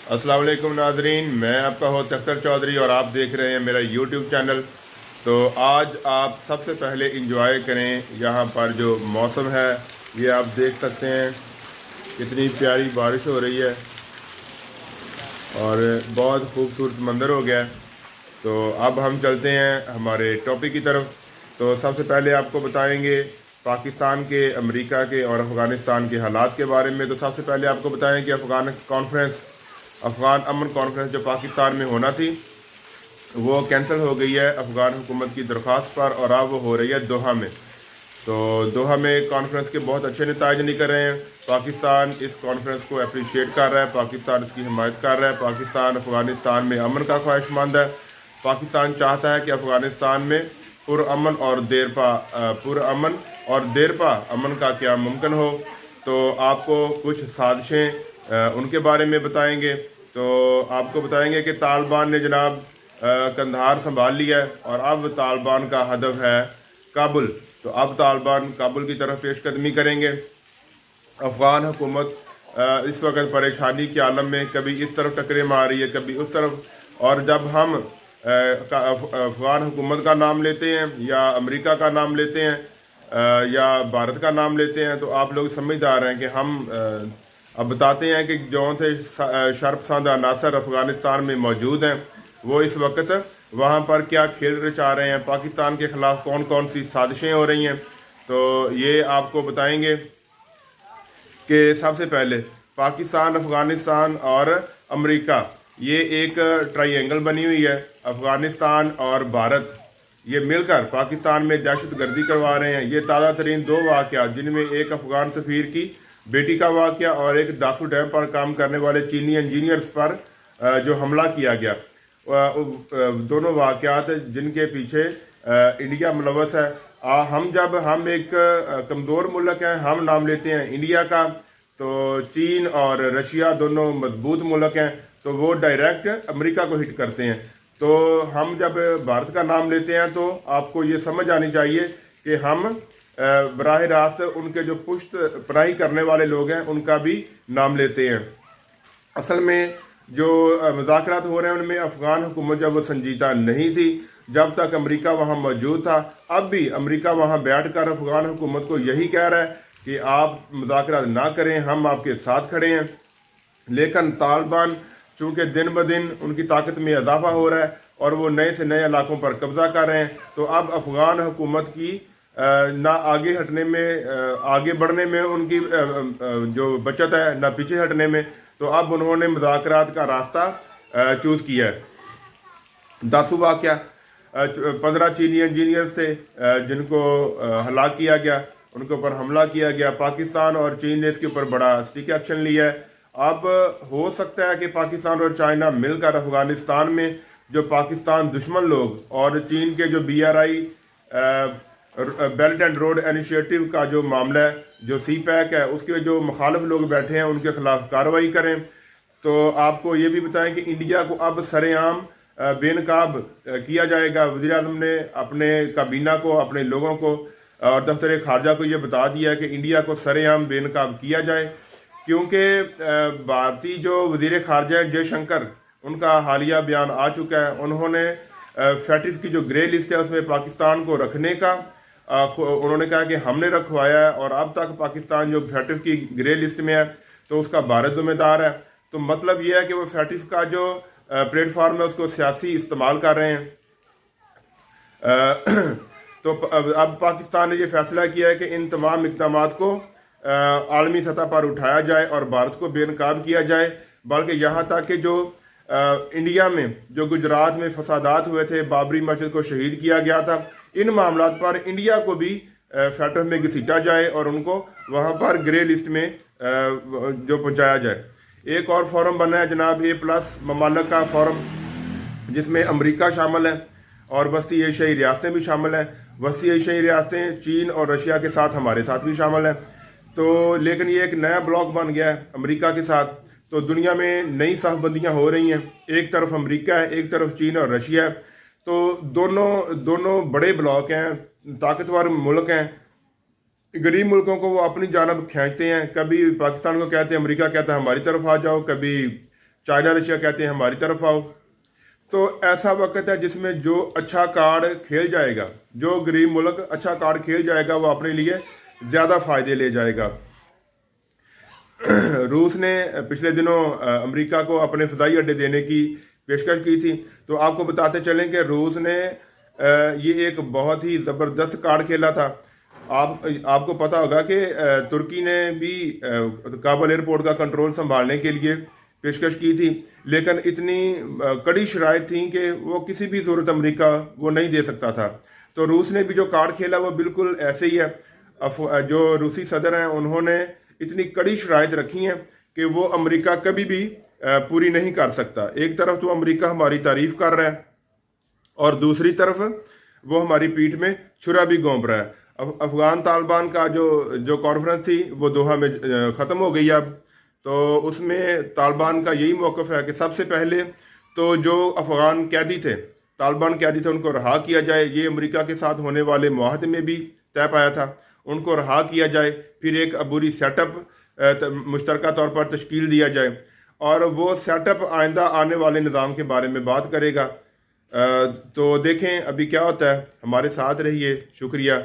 अस्सलाम वालेकुम नाजरीन, मैं आपका होस्ट अख्तर चौधरी और आप देख रहे हैं मेरा यूट्यूब चैनल। तो आज आप सबसे पहले इंजॉय करें यहाँ पर जो मौसम है। ये आप देख सकते हैं कितनी प्यारी बारिश हो रही है और बहुत खूबसूरत मंजर हो गया है। तो अब हम चलते हैं हमारे टॉपिक की तरफ। तो सबसे पहले आपको बताएंगे पाकिस्तान के, अमेरिका के और अफ़गानिस्तान के हालात के बारे में। तो सबसे पहले आपको बताएं कि अफ़गान अमन कॉन्फ्रेंस जो पाकिस्तान में होना थी वो कैंसिल हो गई है अफ़गान हुकूमत की दरख्वास्त पर, और अब वो हो रही है दोहा में। तो दोहा में कॉन्फ्रेंस के बहुत अच्छे नतीजे निकल रहे हैं। पाकिस्तान इस कॉन्फ्रेंस को अप्रिशिएट कर रहा है, पाकिस्तान इसकी हिमायत कर रहा है, पाकिस्तान अफ़गानिस्तान में अमन का ख्वाहिशमंद है। पाकिस्तान चाहता है कि अफ़गानिस्तान में पुरअमन और देरपा अमन का क्या मुमकिन हो। तो आपको कुछ साजिशें उनके बारे में बताएंगे। तो आपको बताएंगे कि तालिबान ने जनाब कंधार संभाल लिया है और अब तालिबान का हदफ है काबुल। तो अब तालिबान काबुल की तरफ पेशकदमी करेंगे। अफ़गान हुकूमत इस वक्त परेशानी के आलम में कभी इस तरफ टकरे मार रही है, कभी उस तरफ। और जब हम अफ़गान हुकूमत का नाम लेते हैं या अमेरिका का नाम लेते हैं या भारत का नाम लेते हैं तो आप लोग समझदार हैं कि हम अब बताते हैं कि जो थे शर्पसंद अनासर अफ़गानिस्तान में मौजूद हैं वो इस वक्त वहाँ पर क्या खेल रचा रहे हैं, पाकिस्तान के ख़िलाफ़ कौन कौन सी साजिशें हो रही हैं। तो ये आपको बताएंगे कि सबसे पहले पाकिस्तान, अफ़गानिस्तान और अमेरिका, ये एक ट्रायंगल बनी हुई है। अफ़गानिस्तान और भारत ये मिलकर पाकिस्तान में दहशतगर्दी करवा रहे हैं। ये ताज़ा तरीन दो वाक़या, जिनमें एक अफ़गान सफ़ीर की बेटी का वाक़या और एक दासू डैम पर काम करने वाले चीनी इंजीनियर्स पर जो हमला किया गया, दोनों वाक़यात जिनके पीछे इंडिया मुलव्वस है। हम एक कमज़ोर मुल्क हैं, हम नाम लेते हैं इंडिया का, तो चीन और रशिया दोनों मजबूत मुल्क हैं, तो वो डायरेक्ट अमेरिका को हिट करते हैं। तो हम जब भारत का नाम लेते हैं तो आपको ये समझ आनी चाहिए कि हम बराह रास्त उनके जो पुष्ट पनाही करने वाले लोग हैं उनका भी नाम लेते हैं। असल में जो मुज़ाकरात हो रहे हैं उनमें अफ़गान हुकूमत जब वो संजीदा नहीं थी, जब तक अमेरिका वहाँ मौजूद था, अब भी अमेरिका वहाँ बैठ कर अफ़गान हुकूमत को यही कह रहा है कि आप मुज़ाकरात ना करें, हम आपके साथ खड़े हैं। लेकिन तालिबान चूँकि दिन ब दिन उनकी ताकत में इजाफा हो रहा है और वो नए से नए इलाकों पर कब्जा कर रहे हैं, तो अब अफ़गान हुकूमत की ना आगे हटने में, आगे बढ़ने में उनकी जो बचत है, ना पीछे हटने में। तो अब उन्होंने मुज़ाकरात का रास्ता चूज़ किया है। दासू वाक़या, 15 चीनी इंजीनियर्स थे जिनको हलाक किया गया, उनके ऊपर हमला किया गया। पाकिस्तान और चीन ने इसके ऊपर बड़ा स्ट्रिक्ट एक्शन लिया है। अब हो सकता है कि पाकिस्तान और चाइना मिलकर अफ़गानिस्तान में जो पाकिस्तान दुश्मन लोग और चीन के जो BRI belt and road initiative का जो मामला है, जो CPEC है, उसके जो मुखालिफ लोग बैठे हैं उनके खिलाफ कार्रवाई करें। तो आपको ये भी बताएं कि इंडिया को अब सरेआम बेनकाब किया जाएगा। वज़ीर आज़म ने अपने काबीना को, अपने लोगों को और दफ्तर खारजा को ये बता दिया है कि इंडिया को सरेआम बेनकाब किया जाए, क्योंकि भारतीय जो वज़ीर खारजा जयशंकर, उनका हालिया बयान आ चुका है। उन्होंने फैटिफ की जो ग्रे लिस्ट है उसमें पाकिस्तान को रखने का उन्होंने कहा कि हमने रखवाया है और अब तक पाकिस्तान जो फैटिफ की ग्रे लिस्ट में है तो उसका भारत जिम्मेदार है। तो मतलब यह है कि वो फैटिफ का जो प्लेटफॉर्म है उसको सियासी इस्तेमाल कर रहे हैं। तो अब पाकिस्तान ने ये फैसला किया है कि इन तमाम इक़दामात को आलमी सतह पर उठाया जाए और भारत को बेनकाब किया जाए। बल्कि यहाँ तक कि जो इंडिया में जो गुजरात में फसादात हुए थे, बाबरी मस्जिद को शहीद किया गया था, इन मामलों पर इंडिया को भी फैटिफ में घसीटा जाए और उनको वहाँ पर ग्रे लिस्ट में जो पहुँचाया जाए। एक और फोरम बना है जनाब A+ ममालिक का फोरम, जिसमें अमेरिका शामिल है और वस्ती एशियाई रियासतें भी शामिल हैं। वस्ती एशियाई रियासतें चीन और रशिया के साथ हमारे साथ भी शामिल हैं। तो लेकिन ये एक नया ब्लॉक बन गया है अमेरिका के साथ। तो दुनिया में नई साफबंदियाँ हो रही हैं, एक तरफ अमेरिका है, एक तरफ चीन और रशिया है। तो दोनों बड़े ब्लॉक हैं, ताकतवर मुल्क हैं। गरीब मुल्कों को वो अपनी जानब खींचते हैं, कभी पाकिस्तान को कहते हैं, अमेरिका कहता है हमारी तरफ आ जाओ, कभी चाइना रशिया कहते हैं हमारी तरफ आओ। तो ऐसा वक्त है जिसमें जो अच्छा कार्ड खेल जाएगा, जो गरीब मुल्क अच्छा कार्ड खेल जाएगा, वो अपने लिए ज़्यादा फ़ायदे ले जाएगा। रूस ने पिछले दिनों अमेरिका को अपने फ़िज़ाई अड्डे देने की पेशकश की थी। तो आपको बताते चलें कि रूस ने ये एक बहुत ही ज़बरदस्त कार्ड खेला था। आपको पता होगा कि तुर्की ने भी काबुल एयरपोर्ट का कंट्रोल संभालने के लिए पेशकश की थी, लेकिन इतनी कड़ी शराइत थी कि वो किसी भी सूरत अमेरिका वो नहीं दे सकता था। तो रूस ने भी जो कार्ड खेला वो बिल्कुल ऐसे ही है। जो रूसी सदर हैं उन्होंने इतनी कड़ी शराइत रखी हैं कि वो अमेरिका कभी भी पूरी नहीं कर सकता। एक तरफ तो अमेरिका हमारी तारीफ कर रहा है और दूसरी तरफ वो हमारी पीठ में छुरा भी घोंप रहा है। अफगान तालिबान का जो कॉन्फ्रेंस थी वो दोहा में ख़त्म हो गई अब। तो उसमें तालिबान का यही मौक़िफ़ है कि सबसे पहले तो जो अफगान कैदी थे, तालिबान कैदी थे, उनको रहा किया जाए। ये अमेरिका के साथ होने वाले मुआहदे में भी तय पाया था, उनको रहा किया जाए। फिर एक अबूरी सेटअप मुश्तरका तौर पर तश्कील दिया जाए और वो सेटअप आइंदा आने वाले निज़ाम के बारे में बात करेगा। तो देखें अभी क्या होता है। हमारे साथ रहिए। शुक्रिया।